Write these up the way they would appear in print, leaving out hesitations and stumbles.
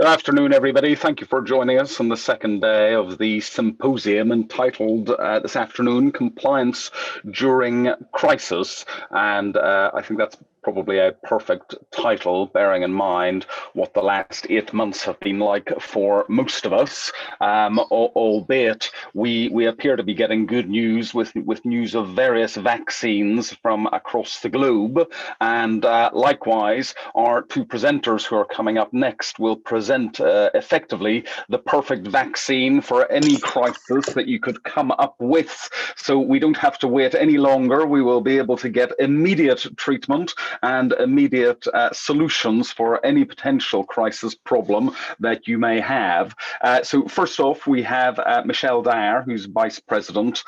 Good afternoon, everybody. Thank you for joining us on the second day of the symposium entitled this afternoon, Compliance During Crisis. And I think that's probably a perfect title, bearing in mind what the last 8 months have been like for most of us, albeit we appear to be getting good news with news of various vaccines from across the globe. And likewise, our two presenters who are coming up next will present effectively the perfect vaccine for any crisis that you could come up with. So we don't have to wait any longer. We will be able to get immediate treatment and immediate solutions for any potential crisis problem that you may have. So first off, we have Michelle Dyer, who's Vice President,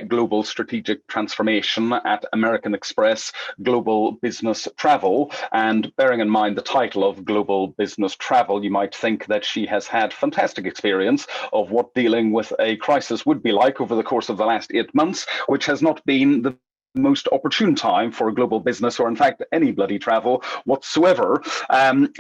Global Strategic Transformation at American Express Global Business Travel. And bearing in mind the title of Global Business Travel, you might think that she has had fantastic experience of what dealing with a crisis would be like over the course of the last 8 months, which has not been the most opportune time for global business, or in fact any bloody travel whatsoever.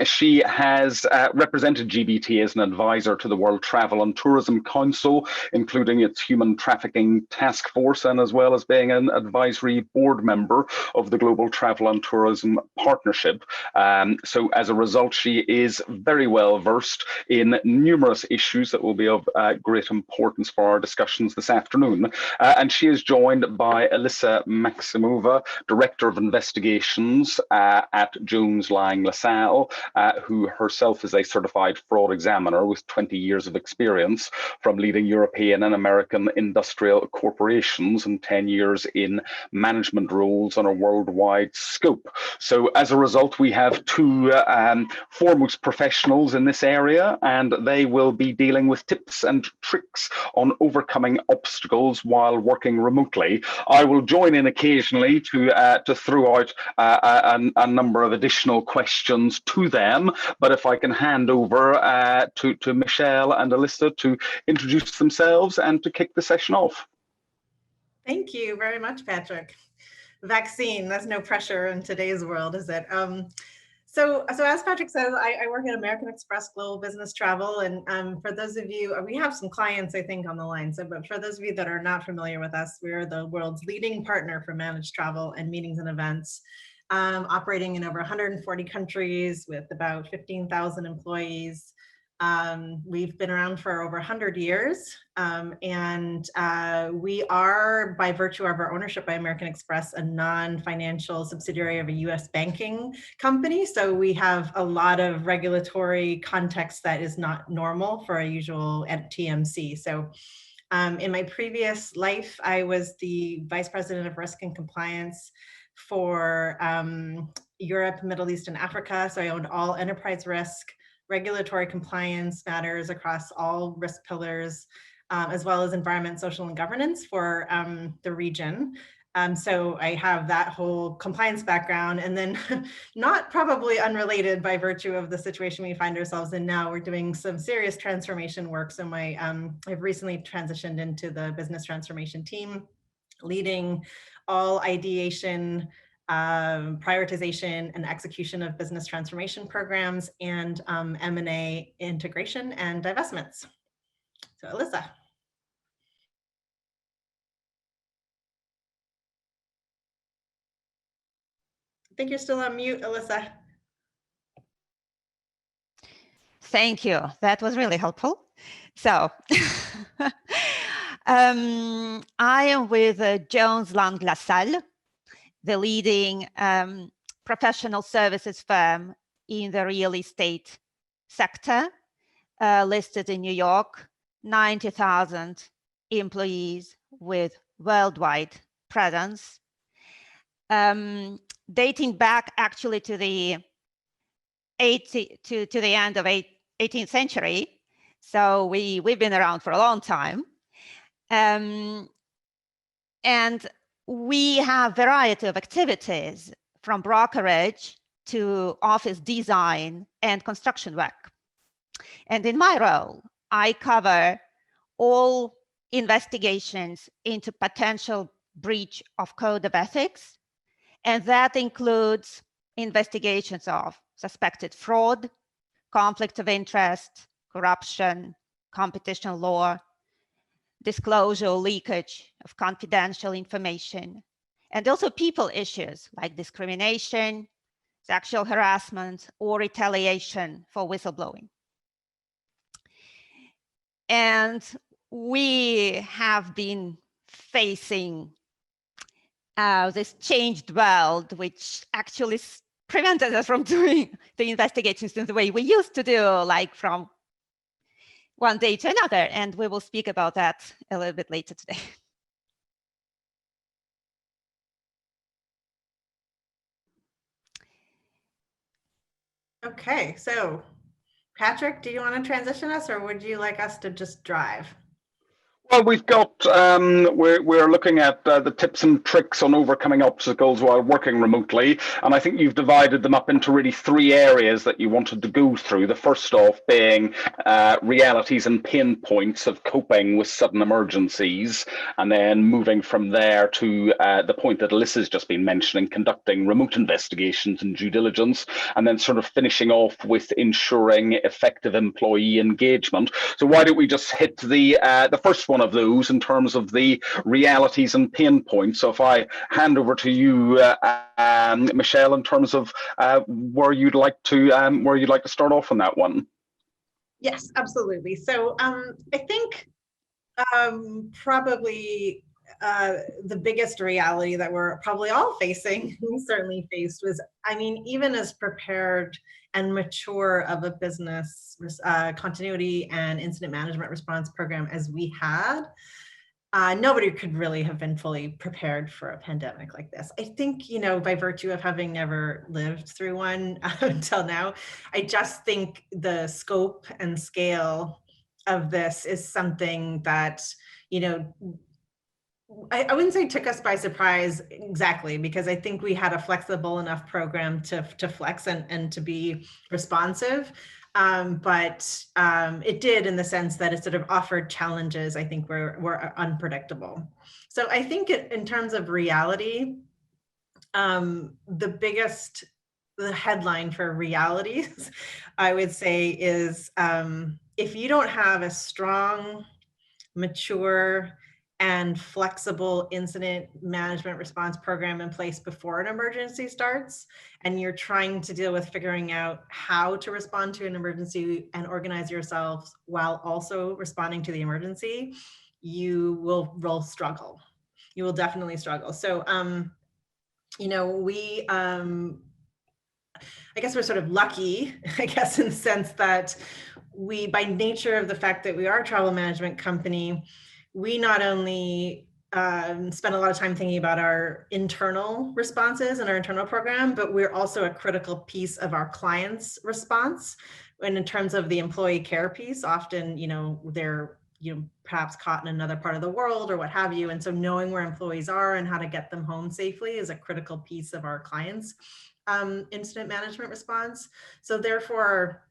She has represented GBT as an advisor to the World Travel and Tourism Council, including its Human Trafficking Task Force, and as well as being an advisory board member of the Global Travel and Tourism Partnership. So as a result, she is very well versed in numerous issues that will be of great importance for our discussions this afternoon. And she is joined by Alissa Maximova, Director of Investigations at Jones Lang LaSalle, who herself is a certified fraud examiner with 20 years of experience from leading European and American industrial corporations and 10 years in management roles on a worldwide scope. So as a result, we have two foremost professionals in this area, and they will be dealing with tips and tricks on overcoming obstacles while working remotely. I will join in occasionally to throw out a number of additional questions to them, but if I can hand over to Michelle and Alissa to introduce themselves and to kick the session off. Thank you very much, Patrick. Vaccine, that's no pressure in today's world, is it? So as Patrick says, I work at American Express Global Business Travel, and for those of you, we have some clients, I think, on the line. So, but for those of you that are not familiar with us, we are the world's leading partner for managed travel and meetings and events, operating in over 140 countries with about 15,000 employees. We've been around for over 100 years, and we are, by virtue of our ownership by American Express, a non-financial subsidiary of a US banking company. So we have a lot of regulatory context that is not normal for a usual TMC. So in my previous life, I was the Vice President of Risk and Compliance for Europe, Middle East, and Africa. So I owned all enterprise risk, regulatory compliance matters across all risk pillars, as well as environment, social, and governance for the region. So I have that whole compliance background, and then not probably unrelated by virtue of the situation we find ourselves in now, we're doing some serious transformation work. So I've recently transitioned into the business transformation team, leading all ideation, prioritization and execution of business transformation programs, and M&A integration and divestments. So Alissa. I think you're still on mute, Alissa. Thank you. That was really helpful. So I am with Jones Lang LaSalle, the leading professional services firm in the real estate sector, listed in New York, 90,000 employees with worldwide presence, dating back actually to the end of 18th century. So we've been around for a long time. And we have a variety of activities, from brokerage to office design and construction work. And in my role, I cover all investigations into potential breach of code of ethics. And that includes investigations of suspected fraud, conflict of interest, corruption, competition law, disclosure or leakage of confidential information, and also people issues like discrimination, sexual harassment, or retaliation for whistleblowing. And we have been facing this changed world, which actually prevented us from doing the investigations in the way we used to do, like from one day to another. And we will speak about that a little bit later today. Okay, so Patrick, do you want to transition us, or would you like us to just drive? Well, we've got, we're looking at the tips and tricks on overcoming obstacles while working remotely. And I think you've divided them up into really three areas that you wanted to go through. The first off being realities and pain points of coping with sudden emergencies. And then moving from there to the point that Alyssa's just been mentioning, conducting remote investigations and due diligence. And then sort of finishing off with ensuring effective employee engagement. So why don't we just hit the first one of those in terms of the realities and pain points. So if I hand over to you, Michelle, in terms of where you'd like to start off on that one. Yes, absolutely. So I think probably the biggest reality that we're probably all facing, we certainly faced, was, I mean, even as prepared and mature of a business continuity and incident management response program as we had, nobody could really have been fully prepared for a pandemic like this. I think, you know, by virtue of having never lived through one until now, I just think the scope and scale of this is something that, you know, I wouldn't say took us by surprise exactly, because I think we had a flexible enough program to flex and to be responsive. But it did, in the sense that it sort of offered challenges, I think, were unpredictable. So I think in terms of reality, the headline for realities, I would say, is if you don't have a strong, mature, and flexible incident management response program in place before an emergency starts, and you're trying to deal with figuring out how to respond to an emergency and organize yourselves while also responding to the emergency, you will struggle. You will definitely struggle. So, you know, we, I guess we're sort of lucky, I guess, in the sense that we, by nature of the fact that we are a travel management company, we not only spend a lot of time thinking about our internal responses and our internal program, but we're also a critical piece of our clients' response. And in terms of the employee care piece, often, you know, they're, you know, perhaps caught in another part of the world or what have you. And so knowing where employees are and how to get them home safely is a critical piece of our clients' incident management response. So therefore,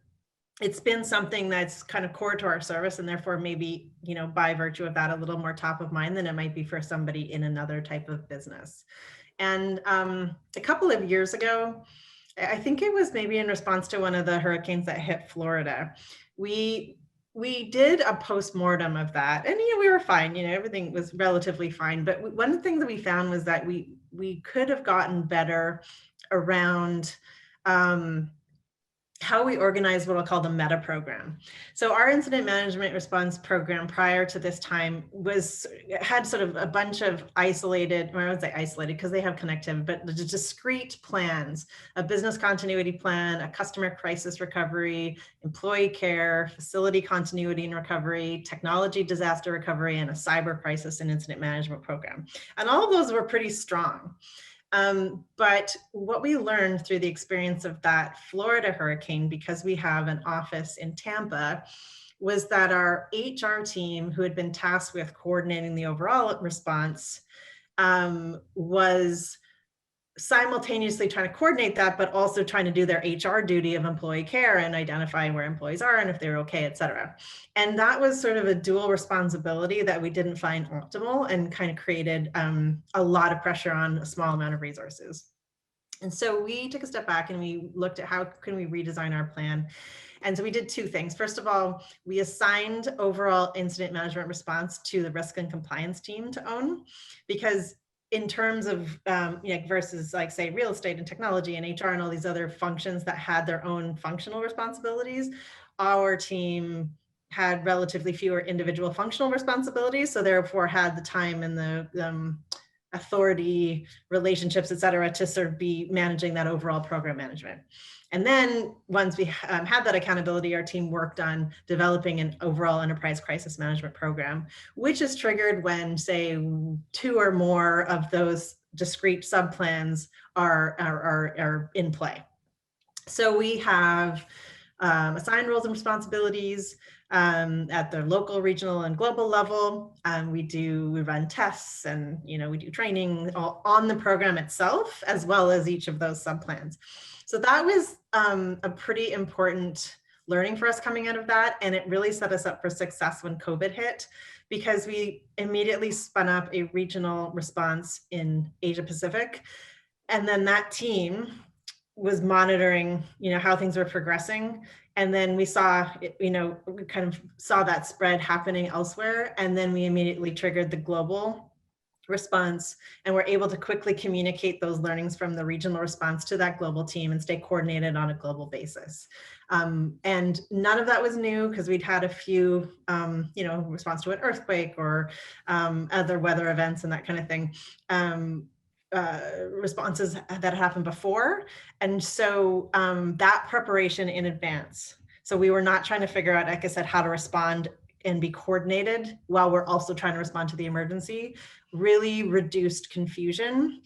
it's been something that's kind of core to our service, and therefore maybe, you know, by virtue of that, a little more top of mind than it might be for somebody in another type of business. And a couple of years ago, I think it was maybe in response to one of the hurricanes that hit Florida, we did a post-mortem of that, and, you know, we were fine, you know, everything was relatively fine. But one of the things that we found was that we could have gotten better around how we organize what I'll call the meta program. So our incident management response program prior to this time had sort of a bunch of isolated, or I would say isolated because they have connectivity, but the discrete plans: a business continuity plan, a customer crisis recovery, employee care, facility continuity and recovery, technology disaster recovery, and a cyber crisis and incident management program. And all of those were pretty strong. But what we learned through the experience of that Florida hurricane, because we have an office in Tampa, was that our HR team, who had been tasked with coordinating the overall response, was simultaneously trying to coordinate that, but also trying to do their HR duty of employee care and identifying where employees are and if they're okay, et cetera. And that was sort of a dual responsibility that we didn't find optimal, and kind of created a lot of pressure on a small amount of resources. And so we took a step back and we looked at how can we redesign our plan. And so we did two things. First of all, we assigned overall incident management response to the risk and compliance team to own, because in terms of versus like say real estate and technology and HR and all these other functions that had their own functional responsibilities, our team had relatively fewer individual functional responsibilities, so therefore had the time and the authority, relationships, et cetera, to sort of be managing that overall program management. And then once we had that accountability, our team worked on developing an overall enterprise crisis management program, which is triggered when, say, 2 or more of those discrete subplans are in play. So we have assigned roles and responsibilities at the local, regional, and global level. We run tests, and we do training on the program itself, as well as each of those subplans. So that was a pretty important learning for us coming out of that, and it really set us up for success when COVID hit, because we immediately spun up a regional response in Asia Pacific, and then that team was monitoring, how things were progressing. And then we saw, we kind of saw that spread happening elsewhere. And then we immediately triggered the global response, and were able to quickly communicate those learnings from the regional response to that global team and stay coordinated on a global basis. And none of that was new, because we'd had a few, response to an earthquake or other weather events and that kind of thing. Responses that happened before. And so that preparation in advance. So we were not trying to figure out, like I said, how to respond and be coordinated while we're also trying to respond to the emergency, really reduced confusion.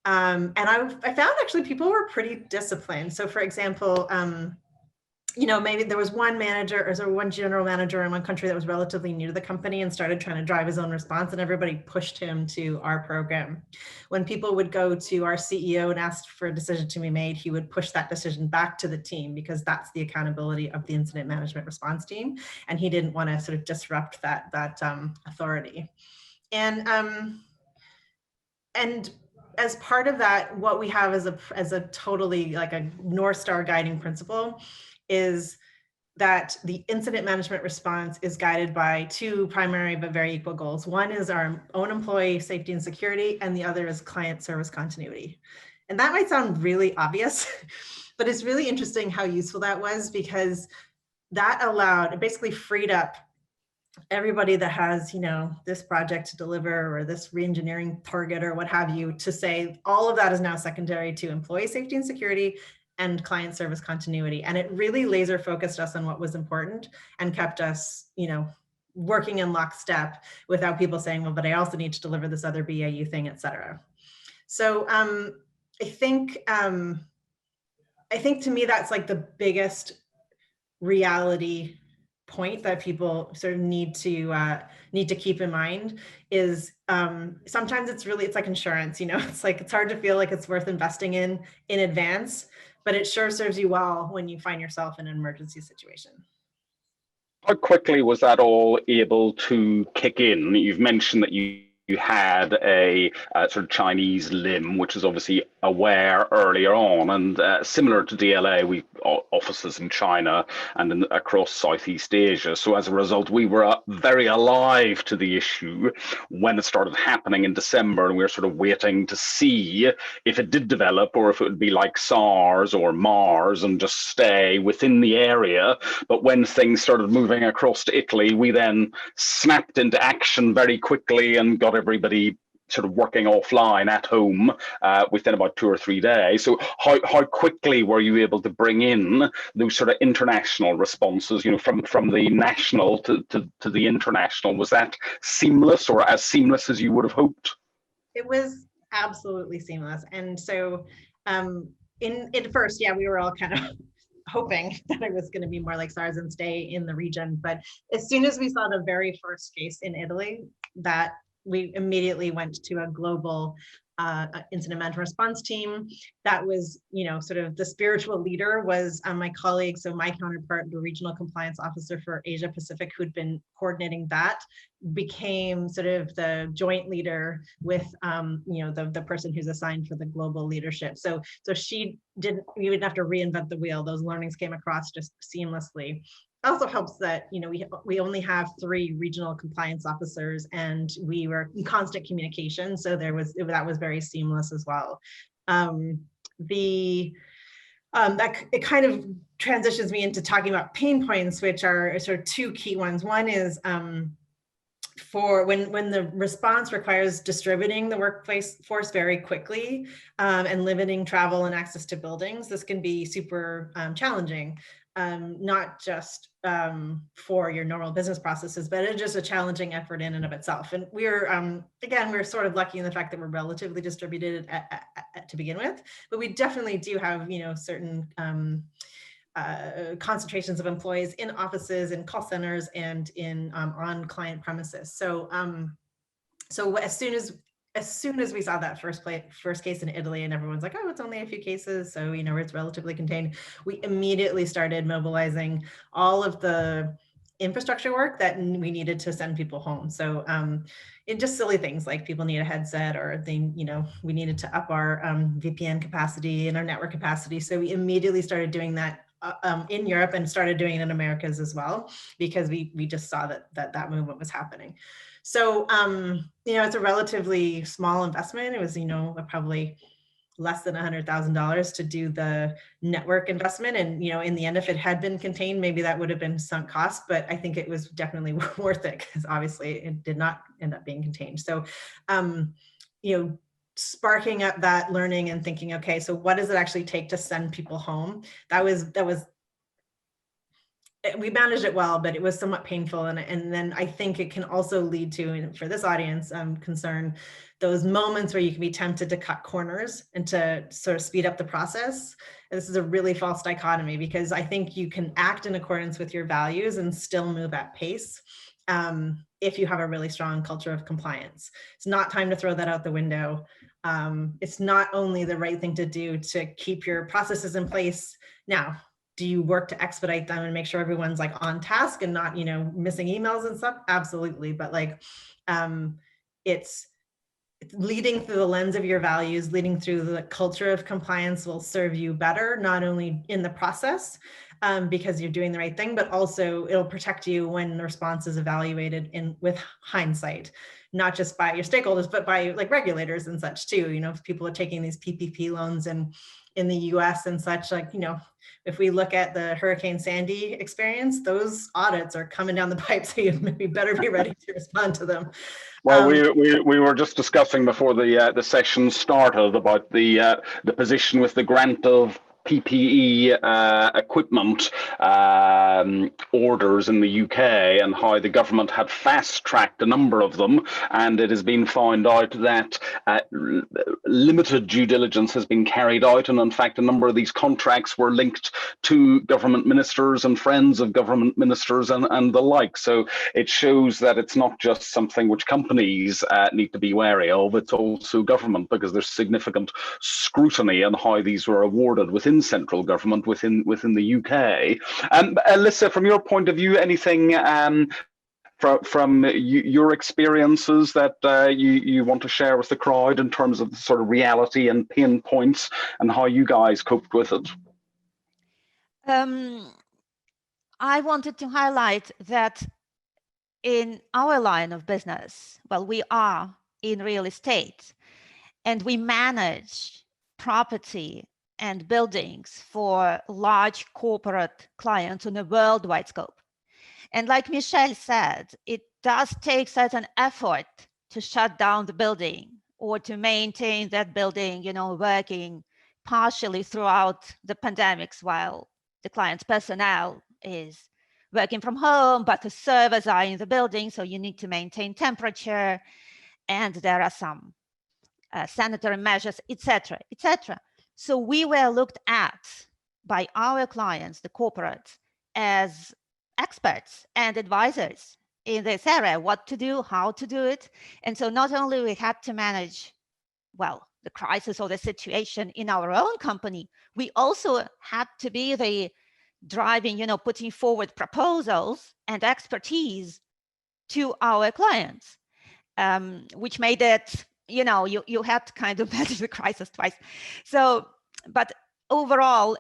And I found actually people were pretty disciplined. So for example, maybe there was one manager or one general manager in one country that was relatively new to the company and started trying to drive his own response, and everybody pushed him to our program. When people would go to our CEO and ask for a decision to be made, he would push that decision back to the team, because that's the accountability of the incident management response team. And he didn't want to sort of disrupt that authority. And as part of that, what we have as a totally like a North Star guiding principle is that the incident management response is guided by 2 primary but very equal goals. One is our own employee safety and security, and the other is client service continuity. And that might sound really obvious, but it's really interesting how useful that was, because that allowed, it basically freed up everybody that has, this project to deliver or this re-engineering target or what have you, to say all of that is now secondary to employee safety and security and client service continuity. And it really laser focused us on what was important and kept us, working in lockstep without people saying, well, but I also need to deliver this other BAU thing, et cetera. So I think to me, that's like the biggest reality point that people sort of need to keep in mind is sometimes it's like insurance, it's hard to feel like it's worth investing in advance, but it sure serves you well when you find yourself in an emergency situation. How quickly was that all able to kick in? You've mentioned that you had a sort of Chinese limb, which is obviously aware earlier on, and similar to DLA, we've offices in China and across Southeast Asia. So as a result, we were very alive to the issue when it started happening in December, and we were sort of waiting to see if it did develop or if it would be like SARS or MERS and just stay within the area. But when things started moving across to Italy, we then snapped into action very quickly and got everybody sort of working offline at home within about 2 or 3 days. So how quickly were you able to bring in those sort of international responses, from the national to the international? Was that seamless, or as seamless as you would have hoped? It was absolutely seamless. And so in first, we were all kind of hoping that it was going to be more like SARS and stay in the region. But as soon as we saw the very first case in Italy, that we immediately went to a global incident management response team. That was, sort of the spiritual leader was my colleague. So my counterpart, the regional compliance officer for Asia Pacific, who'd been coordinating that, became sort of the joint leader with, the person who's assigned for the global leadership. So she didn't, we wouldn't have to reinvent the wheel. Those learnings came across just seamlessly. Also helps that we only have 3 regional compliance officers, and we were in constant communication, so that was very seamless as well. It kind of transitions me into talking about pain points, which are sort of 2 key ones. One is for when the response requires distributing the workforce very quickly and limiting travel and access to buildings. This can be super challenging. Not just for your normal business processes, but it's just a challenging effort in and of itself. And we're sort of lucky in the fact that we're relatively distributed to begin with, but we definitely do have, certain concentrations of employees in offices, in call centers, and in on client premises. So as soon as we saw that first case in Italy, and everyone's like, oh, it's only a few cases, so it's relatively contained, we immediately started mobilizing all of the infrastructure work that we needed to send people home. So in just silly things like people need a headset, or we needed to up our VPN capacity and our network capacity. So we immediately started doing that in Europe, and started doing it in Americas as well, because we just saw that movement was happening. So, it's a relatively small investment. It was, probably less than $100,000 to do the network investment. And, in the end, if it had been contained, maybe that would have been sunk cost, but I think it was definitely worth it, because obviously it did not end up being contained. So, sparking up that learning and thinking, okay, so what does it actually take to send people home? We managed it well, but it was somewhat painful. And then I think it can also lead to, for this audience, concern, those moments where you can be tempted to cut corners and to sort of speed up the process. And this is a really false dichotomy, because I think you can act in accordance with your values and still move at pace if you have a really strong culture of compliance. It's not time to throw that out the window. It's not only the right thing to do to keep your processes in place. Now, do you work to expedite them and make sure everyone's like on task and not, missing emails and stuff? Absolutely. But it's leading through the lens of your values, leading through the culture of compliance will serve you better, not only in the process, because you're doing the right thing, but also it'll protect you when the response is evaluated with hindsight, not just by your stakeholders, but by like regulators and such too. If people are taking these PPP loans and in the US and such, if we look at the Hurricane Sandy experience, those audits are coming down the pipe, so you maybe better be ready to respond to them. Well, we were just discussing before the session started about the position with the grant of PPE equipment orders in the UK, and how the government had fast-tracked a number of them, and it has been found out that limited due diligence has been carried out, and in fact a number of these contracts were linked to government ministers and friends of government ministers and the like. So it shows that it's not just something which companies need to be wary of, it's also government, because there's significant scrutiny on how these were awarded within central government within the UK. Alissa, from your point of view, anything from your experiences that you want to share with the crowd in terms of the sort of reality and pain points and how you guys coped with it? I wanted to highlight that in our line of business, well, we are in real estate and we manage property and buildings for large corporate clients on a worldwide scope. And like Michelle said, it does take certain effort to shut down the building or to maintain that building, working partially throughout the pandemics while the client's personnel is working from home, but the servers are in the building, so you need to maintain temperature, and there are some sanitary measures, etc., etc. So we were looked at by our clients, the corporates, as experts and advisors in this area, what to do, how to do it. And so not only we had to manage, well, the crisis or the situation in our own company, we also had to be the driving, putting forward proposals and expertise to our clients, which made it, you had to kind of manage the crisis twice. So, but overall,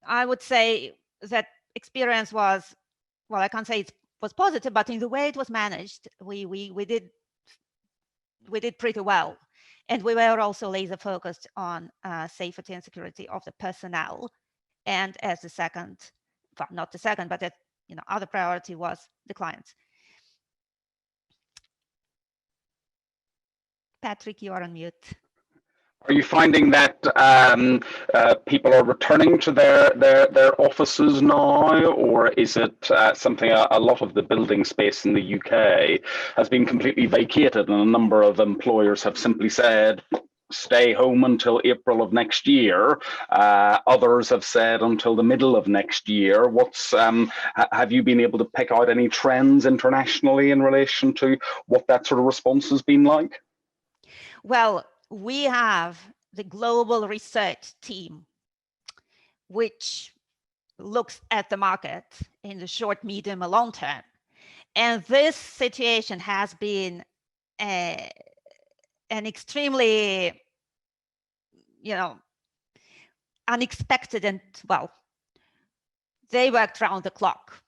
I would say that experience was, well, I can't say it was positive, but in the way it was managed, we did pretty well. And we were also laser focused on safety and security of the personnel. And as the second, well, not the second, but that, other priority was the clients. Patrick, you are on mute. Are you finding that people are returning to their offices now, or is it something a lot of the building space in the UK has been completely vacated, and a number of employers have simply said, stay home until April of next year? Others have said until the middle of next year. Have you been able to pick out any trends internationally in relation to what that sort of response has been like? Well, we have the global research team, which looks at the market in the short, medium, and long term. And this situation has been an extremely, unexpected, and well, they worked round the clock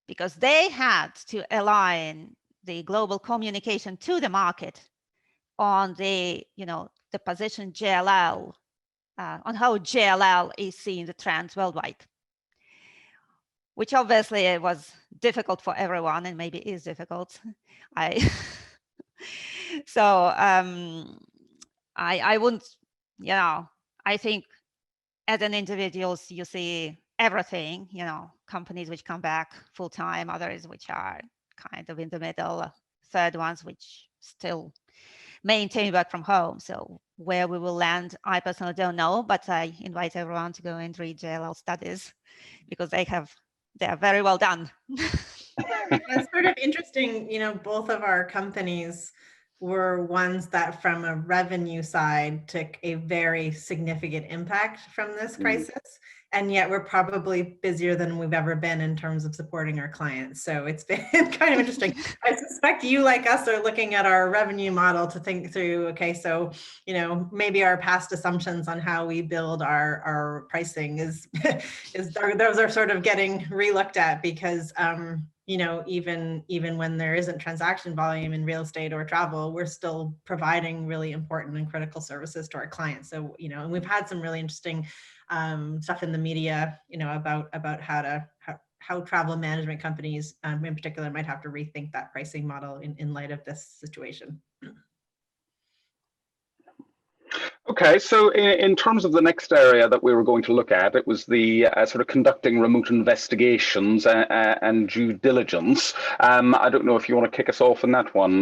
because they had to align the global communication to the market on the, the position JLL, on how JLL is seeing the trends worldwide, which obviously was difficult for everyone, and maybe is difficult. So I wouldn't, I think as an individual, you see everything, companies which come back full time, others which are kind of in the middle, third ones which still maintain work from home. So where we will land, I personally don't know, but I invite everyone to go and read JLL studies because they are very well done. It's sort of interesting, both of our companies were ones that from a revenue side took a very significant impact from this crisis. And yet we're probably busier than we've ever been in terms of supporting our clients. So it's been kind of interesting. I suspect you, like us, are looking at our revenue model to think through, okay, so, maybe our past assumptions on how we build our pricing those are sort of getting re-looked at because, even when there isn't transaction volume in real estate or travel, we're still providing really important and critical services to our clients. So, and we've had some really interesting stuff in the media, about how travel management companies in particular might have to rethink that pricing model in light of this situation. Okay, so in terms of the next area that we were going to look at, it was the sort of conducting remote investigations and due diligence. I don't know if you want to kick us off in that one,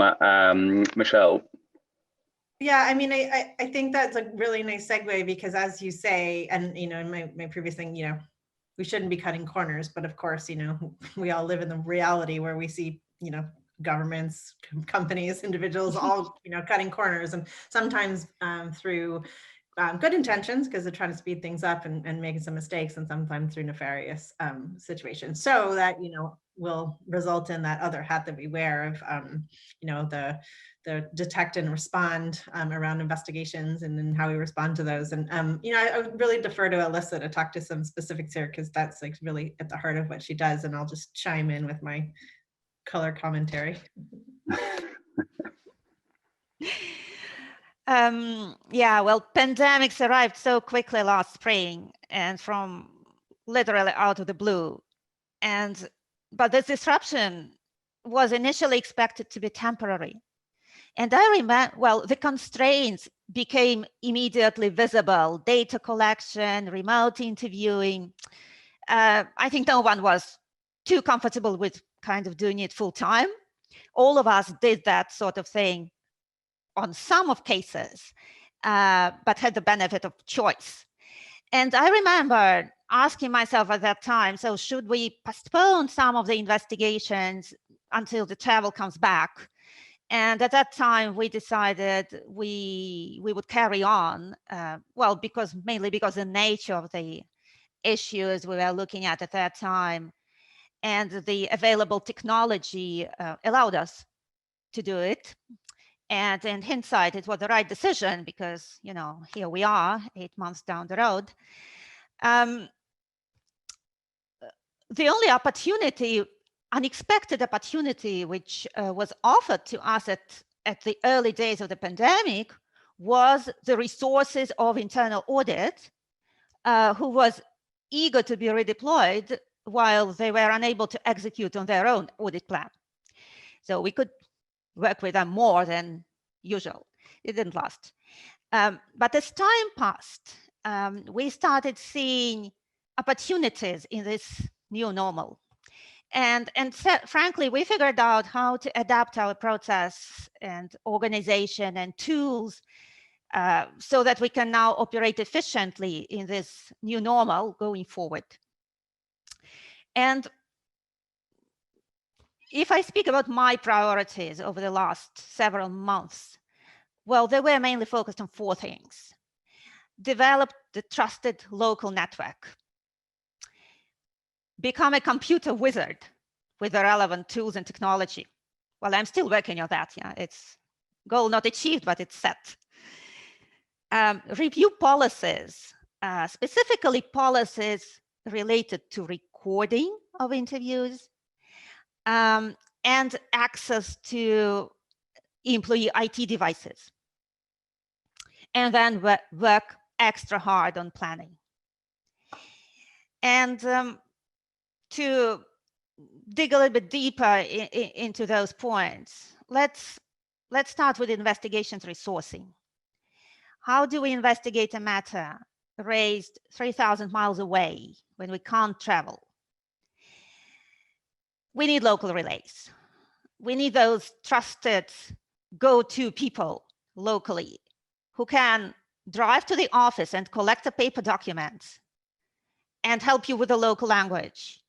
Michelle. Yeah, I mean, I think that's a really nice segue because, as you say, and in my previous thing, we shouldn't be cutting corners, but of course, we all live in the reality where we see, governments, companies, individuals, all cutting corners, and sometimes through good intentions because they're trying to speed things up and making some mistakes, and sometimes through nefarious situations. So that will result in that other hat that we wear of the detect and respond around investigations and then how we respond to those. And I would really defer to Alissa to talk to some specifics here because that's like really at the heart of what she does, and I'll just chime in with my color commentary. Yeah, well, pandemics arrived so quickly last spring and from literally out of the blue. But this disruption was initially expected to be temporary. And I remember, well, the constraints became immediately visible: data collection, remote interviewing. I think no one was too comfortable with kind of doing it full time. All of us did that sort of thing on some of cases, but had the benefit of choice. And I remember asking myself at that time, so should we postpone some of the investigations until the travel comes back? And at that time, we decided we would carry on, well, mainly because the nature of the issues we were looking at that time and the available technology allowed us to do it. And in hindsight, it was the right decision because, you know, here we are 8 months down the road. The only opportunity, unexpected opportunity, which was offered to us at the early days of the pandemic was the resources of internal audit, who was eager to be redeployed while they were unable to execute on their own audit plan. So we could work with them more than usual. It didn't last. But as time passed, we started seeing opportunities in this new normal. And frankly, we figured out how to adapt our process and organization and tools so that we can now operate efficiently in this new normal going forward. And if I speak about my priorities over the last several months, well, they were mainly focused on 4 things. Develop the trusted local network. Become a computer wizard with the relevant tools and technology. Well, I'm still working on that. Yeah, it's goal not achieved, but it's set. Review policies, specifically policies related to recording of interviews and access to employee IT devices. And then work extra hard on planning. And to dig a little bit deeper into those points, let's start with investigations resourcing. How do we investigate a matter raised 3,000 miles away when we can't travel? We need local relays. We need those trusted go-to people locally who can drive to the office and collect the paper documents and help you with the local language.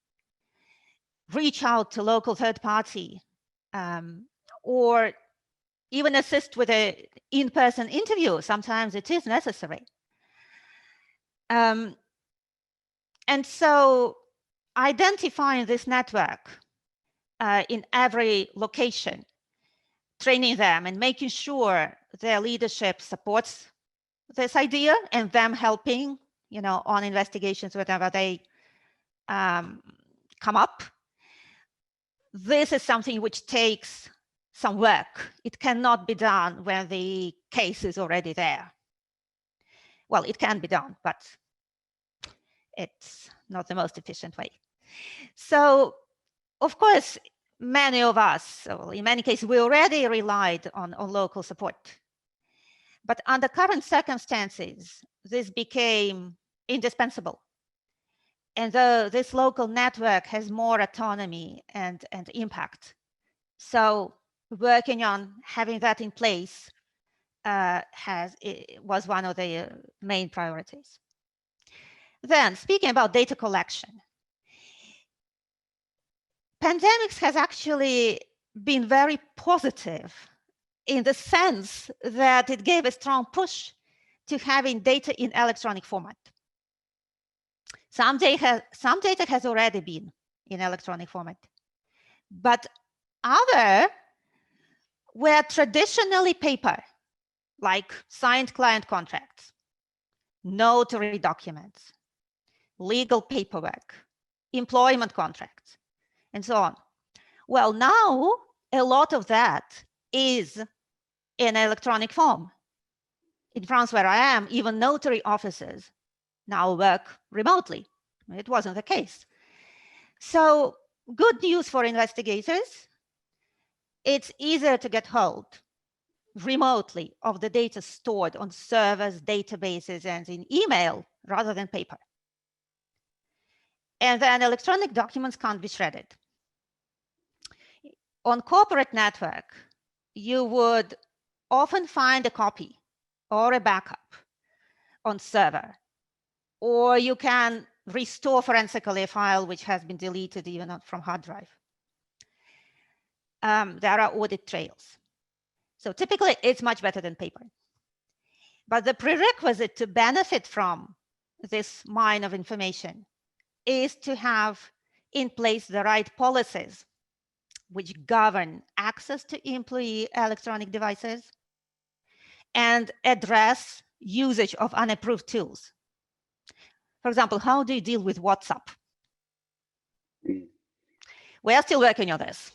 Reach out to local third party or even assist with an in-person interview. Sometimes it is necessary. And so identifying this network in every location, training them and making sure their leadership supports this idea and them helping, you know, on investigations whenever they come up. This is something which takes some work. It cannot be done when the case is already there. Well, it can be done, but it's not the most efficient way. So, of course, many of us, in many cases, we already relied on local support. But under current circumstances, this became indispensable. And though this local network has more autonomy and impact, so working on having that in place was one of the main priorities. Then, speaking about data collection, pandemics has actually been very positive in the sense that it gave a strong push to having data in electronic format. Some data has already been in electronic format, but other were traditionally paper, like signed client contracts, notary documents, legal paperwork, employment contracts, and so on. Well, now a lot of that is in electronic form. In France, where I am, even notary offices now work remotely. It wasn't the case. So good news for investigators. It's easier to get hold remotely of the data stored on servers, databases, and in email rather than paper. And then electronic documents can't be shredded. On corporate network, you would often find a copy or a backup on server, or you can restore forensically a file which has been deleted even from hard drive. There are audit trails. So typically, it's much better than paper. But the prerequisite to benefit from this mine of information is to have in place the right policies which govern access to employee electronic devices and address usage of unapproved tools. For example, how do you deal with WhatsApp? We are still working on this,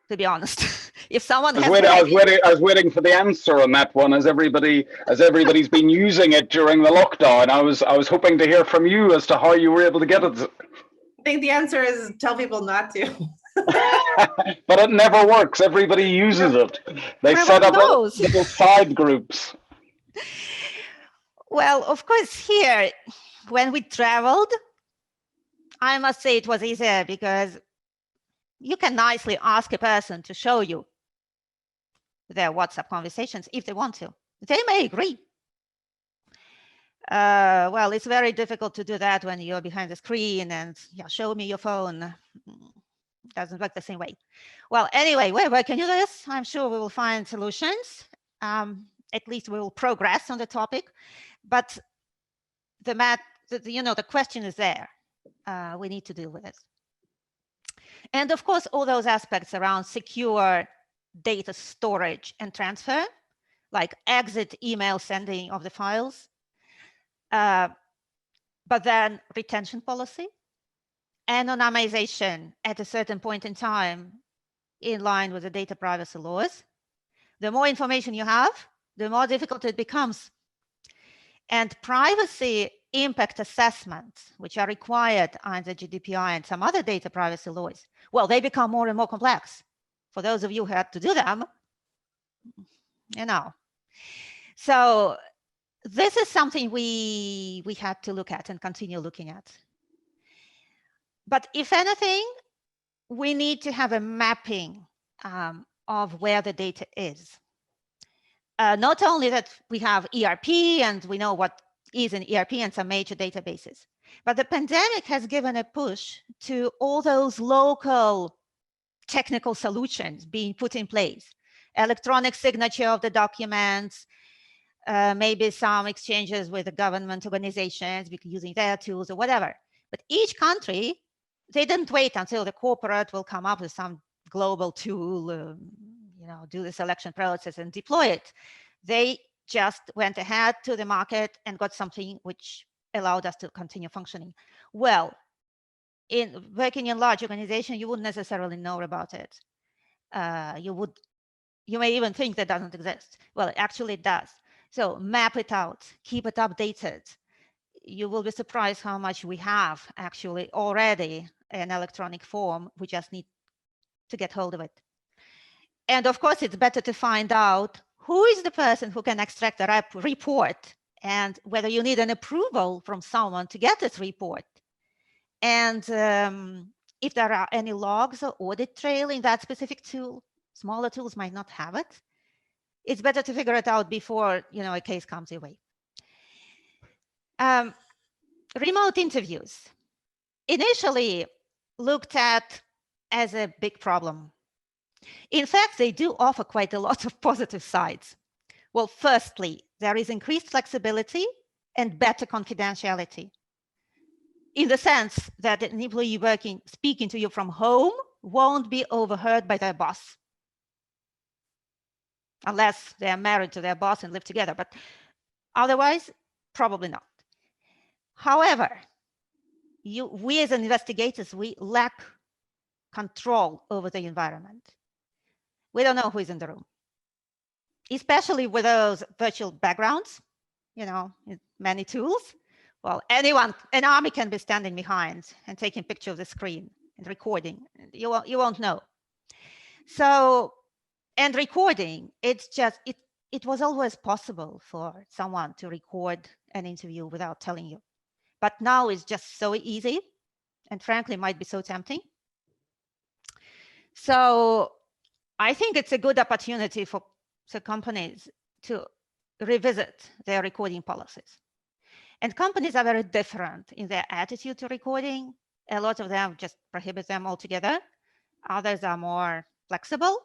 to be honest. If someone I was waiting for the answer on that one, as everybody's been using it during the lockdown. I was hoping to hear from you as to how you were able to get it. I think the answer is tell people not to. But it never works. Everybody uses it. They set up little side groups. Well, of course, here, when we traveled, I must say it was easier because you can nicely ask a person to show you their WhatsApp conversations if they want to. They may agree. Well, it's very difficult to do that when you're behind the screen and show me your phone. It doesn't work the same way. Well, anyway, where can you do this? I'm sure we will find solutions. At least we will progress on the topic. But the question is there. We need to deal with it. And of course, all those aspects around secure data storage and transfer, like exit email sending of the files, but then retention policy, anonymization at a certain point in time in line with the data privacy laws. The more information you have, the more difficult it becomes. And privacy impact assessments, which are required under GDPR and some other data privacy laws, well, they become more and more complex. For those of you who had to do them, So this is something we had to look at and continue looking at. But if anything, we need to have a mapping of where the data is. Not only that we have ERP and we know what is in ERP and some major databases, but the pandemic has given a push to all those local technical solutions being put in place. Electronic signature of the documents, maybe some exchanges with the government organizations using their tools or whatever. But each country, they didn't wait until the corporate will come up with some global tool, do the selection process and deploy it. They just went ahead to the market and got something which allowed us to continue functioning. Well, in working in large organization, you wouldn't necessarily know about it. You may even think that doesn't exist. Well, actually it does. So map it out, keep it updated. You will be surprised how much we have actually already in electronic form. We just need to get hold of it. And of course, it's better to find out who is the person who can extract the report and whether you need an approval from someone to get this report. And if there are any logs or audit trail in that specific tool, smaller tools might not have it. It's better to figure it out before a case comes your way. Remote interviews, initially looked at as a big problem. In fact, they do offer quite a lot of positive sides. Well, firstly, there is increased flexibility and better confidentiality, in the sense that an employee speaking to you from home won't be overheard by their boss, unless they are married to their boss and live together, but otherwise, probably not. However, we as investigators, we lack control over the environment. We don't know who is in the room, especially with those virtual backgrounds, many tools. Well, an army can be standing behind and taking a picture of the screen and recording. You won't know. So, and recording, it was always possible for someone to record an interview without telling you. But now it's just so easy and frankly might be so tempting. So I think it's a good opportunity for companies to revisit their recording policies. And companies are very different in their attitude to recording. A lot of them just prohibit them altogether. Others are more flexible.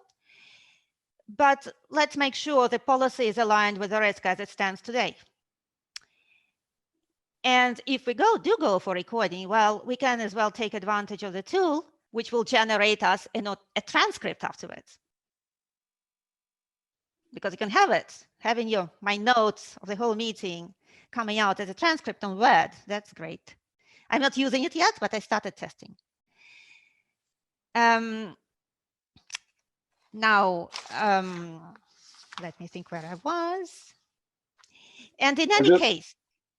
but let's make sure the policy is aligned with the risk as it stands today. And if we do go for recording, well, we can as well take advantage of the tool, which will generate us a transcript afterwards. Because you can have it, having my notes of the whole meeting coming out as a transcript on Word. That's great. I'm not using it yet, but I started testing. Now, let me think where I was. And in any case,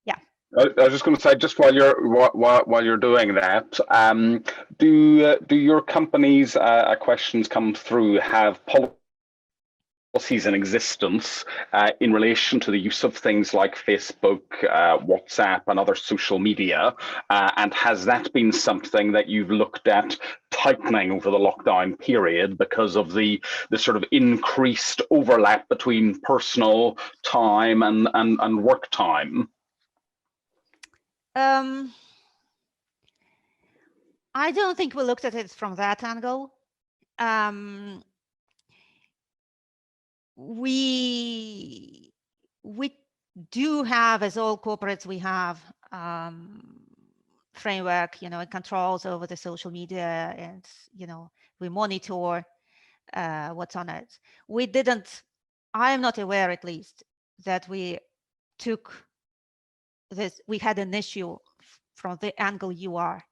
yeah. I was just going to say, just while you're doing that, do your companies' questions come through have policies in existence in relation to the use of things like Facebook, WhatsApp, and other social media? And has that been something that you've looked at tightening over the lockdown period because of the sort of increased overlap between personal time and work time? I don't think we looked at it from that angle. We do have, as all corporates, we have framework, it controls over the social media, and we monitor what's on it. We didn't. I am not aware, at least, that we took this. We had an issue from the angle you are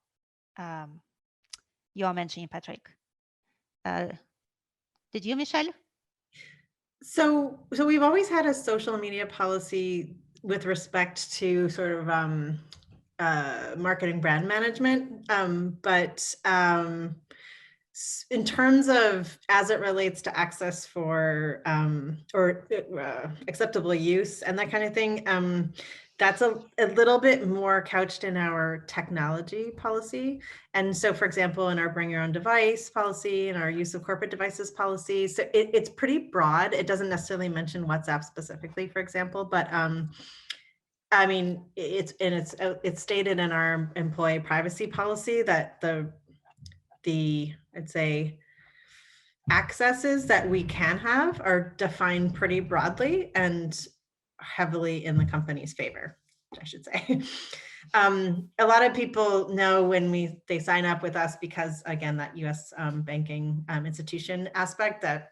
mentioning, Patrick. Did you, Michelle? So we've always had a social media policy with respect to sort of marketing brand management, but in terms of as it relates to access for or acceptable use and that kind of thing, that's a little bit more couched in our technology policy. And so, for example, in our bring your own device policy and our use of corporate devices policy, so it's pretty broad. It doesn't necessarily mention WhatsApp specifically, for example, but I mean, it's stated in our employee privacy policy that I'd say accesses that we can have are defined pretty broadly and heavily in the company's favor, I should say. A lot of people know when they sign up with us because, again, that U.S. banking institution aspect, that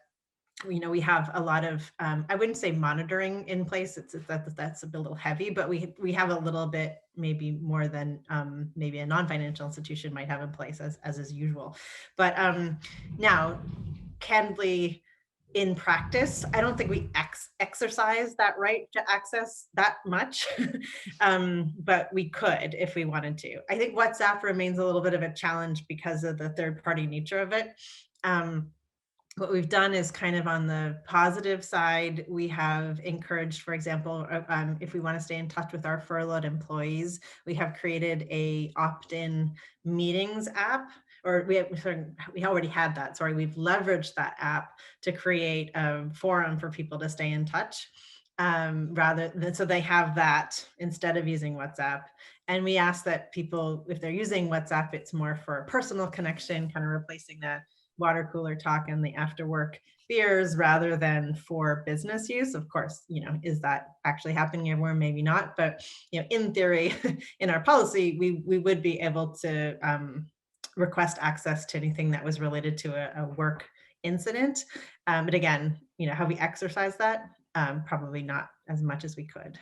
we have a lot of I wouldn't say monitoring in place. That's a little heavy, but we have a little bit, maybe more than maybe a non-financial institution might have in place as is usual. But now, candidly, in practice, I don't think we exercise that right to access that much, but we could if we wanted to. I think WhatsApp remains a little bit of a challenge because of the third-party nature of it. What we've done is kind of on the positive side, we have encouraged, for example, if we want to stay in touch with our furloughed employees, we have created a opt-in meetings app, or we already had that, sorry, we've leveraged that app to create a forum for people to stay in touch, rather than, so they have that instead of using WhatsApp. And we ask that people, if they're using WhatsApp, it's more for a personal connection, kind of replacing that water cooler talk and the after work beers rather than for business use. Of course, is that actually happening everywhere? Maybe not, but in theory, in our policy, we would be able to request access to anything that was related to a work incident. But again, how we exercise that, probably not as much as we could.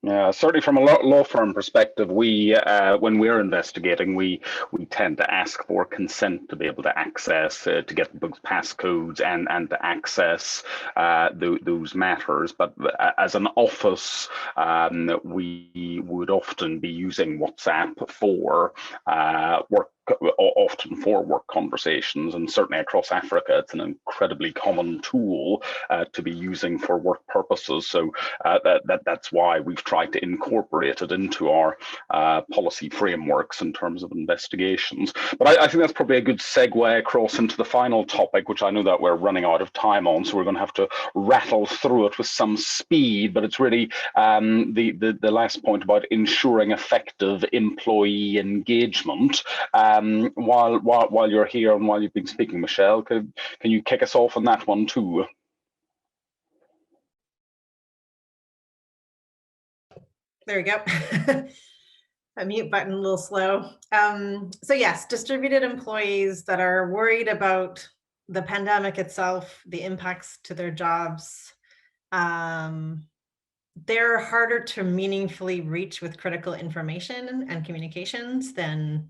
Yeah, certainly from a law firm perspective, we when we're investigating, we tend to ask for consent to be able to access, to get those passcodes and to access those matters. But as an office, we would often be using WhatsApp for often for work conversations, and certainly across Africa, it's an incredibly common tool to be using for work purposes. So that's why we've tried to incorporate it into our policy frameworks in terms of investigations. But I think that's probably a good segue across into the final topic, which I know that we're running out of time on, so we're going to have to rattle through it with some speed. But it's really the last point about ensuring effective employee engagement. while you're here and while you've been speaking, Michelle, can you kick us off on that one too? There we go. A mute button, a little slow. So yes, distributed employees that are worried about the pandemic itself, the impacts to their jobs, they're harder to meaningfully reach with critical information and communications than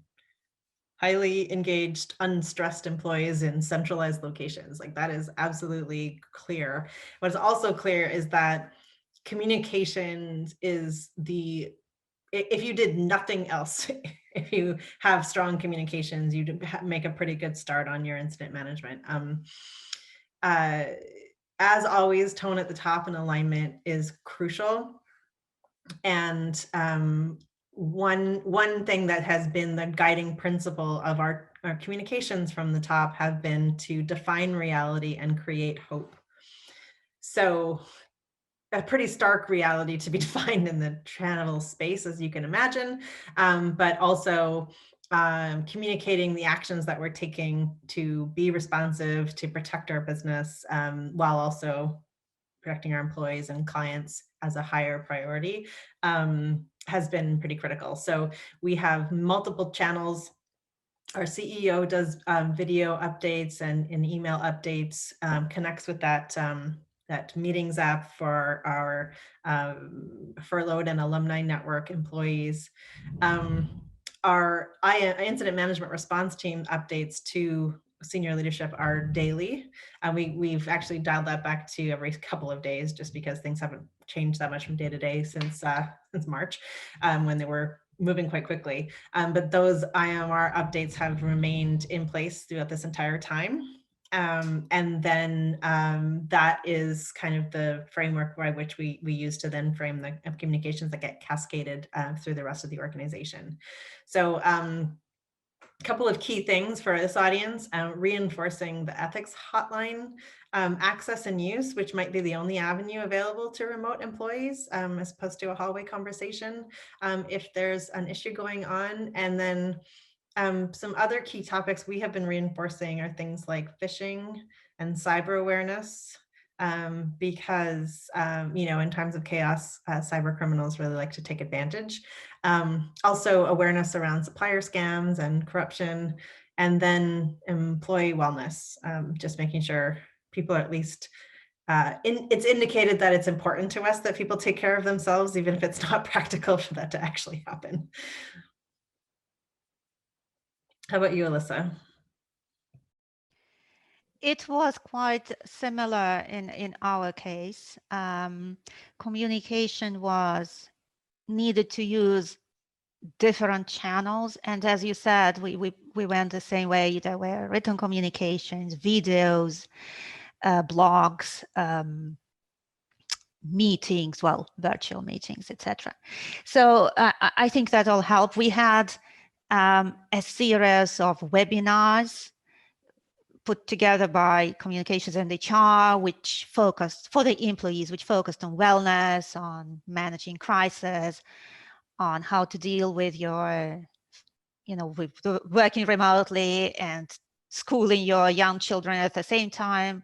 highly engaged, unstressed employees in centralized locations. Like, that is absolutely clear. What's also clear is that communications is if you did nothing else, if you have strong communications, you make a pretty good start on your incident management. As always, tone at the top and alignment is crucial. And one thing that has been the guiding principle of our communications from the top have been to define reality and create hope. So a pretty stark reality to be defined in the travel space, as you can imagine, but also communicating the actions that we're taking to be responsive, to protect our business, while also protecting our employees and clients as a higher priority, has been pretty critical. So we have multiple channels. Our CEO does video updates and email updates, connects with that meetings app for our furloughed and alumni network employees. Our incident management response team updates to senior leadership are daily. We've actually dialed that back to every couple of days, just because things haven't changed that much from day to day since March, when they were moving quite quickly. But those IMR updates have remained in place throughout this entire time. And then that is kind of the framework by which we use to then frame the communications that get cascaded through the rest of the organization. So a couple of key things for this audience: reinforcing the ethics hotline access and use, which might be the only avenue available to remote employees, as opposed to a hallway conversation if there's an issue going on. And then some other key topics we have been reinforcing are things like phishing and cyber awareness, because in times of chaos, cyber criminals really like to take advantage. Also awareness around supplier scams and corruption, and then employee wellness, just making sure people are at least, it's indicated that it's important to us that people take care of themselves, even if it's not practical for that to actually happen. How about you, Alissa? It was quite similar in our case. Communication was needed to use different channels, and as you said, we went the same way. There were written communications, videos, blogs, meetings, virtual meetings, etc. So I think that all helped. We had a series of webinars put together by communications and HR, which focused for the employees, which focused on wellness, on managing crisis, on how to deal with your, with working remotely and schooling your young children at the same time.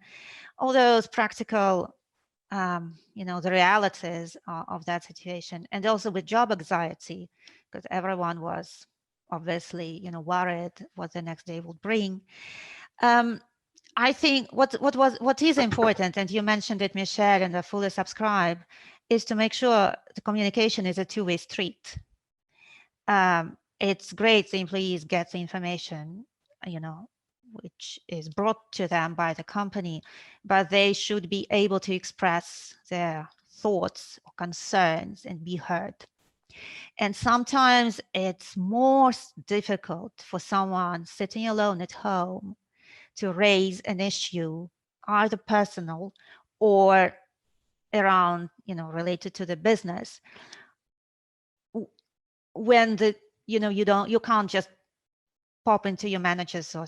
All those practical, the realities of that situation, and also with job anxiety, because everyone was obviously, worried what the next day would bring. I think what is important, and you mentioned it, Michelle, and I fully subscribe, is to make sure the communication is a two-way street. It's great the employees get the information, which is brought to them by the company, but they should be able to express their thoughts or concerns and be heard. And sometimes it's more difficult for someone sitting alone at home to raise an issue, either personal or around, related to the business, when you can't just pop into your manager's or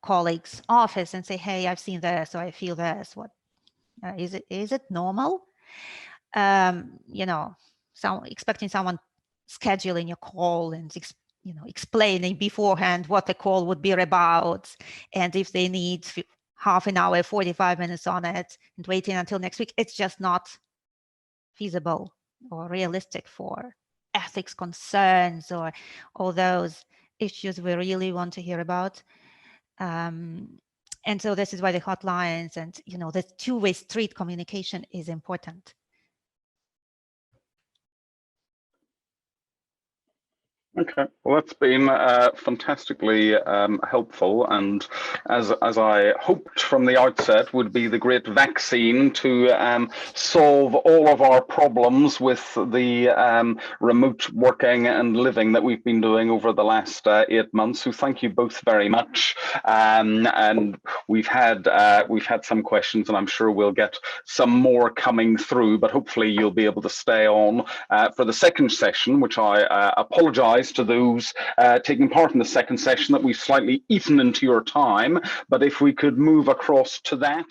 colleague's office and say, hey, I've seen this, or I feel this. What is it normal? Expecting someone scheduling your call and explaining beforehand what the call would be about, and if they need half an hour, 45 minutes on it, and waiting until next week, it's just not feasible or realistic for ethics concerns or all those issues we really want to hear about. And so this is why the hotlines and the two-way street communication is important. Okay, well, that's been fantastically helpful, and as I hoped from the outset, would be the great vaccine to solve all of our problems with the remote working and living that we've been doing over the last 8 months. So thank you both very much. And we've had some questions, and I'm sure we'll get some more coming through. But hopefully you'll be able to stay on for the second session, which I apologise to those taking part in the second session that we've slightly eaten into your time, but if we could move across to that.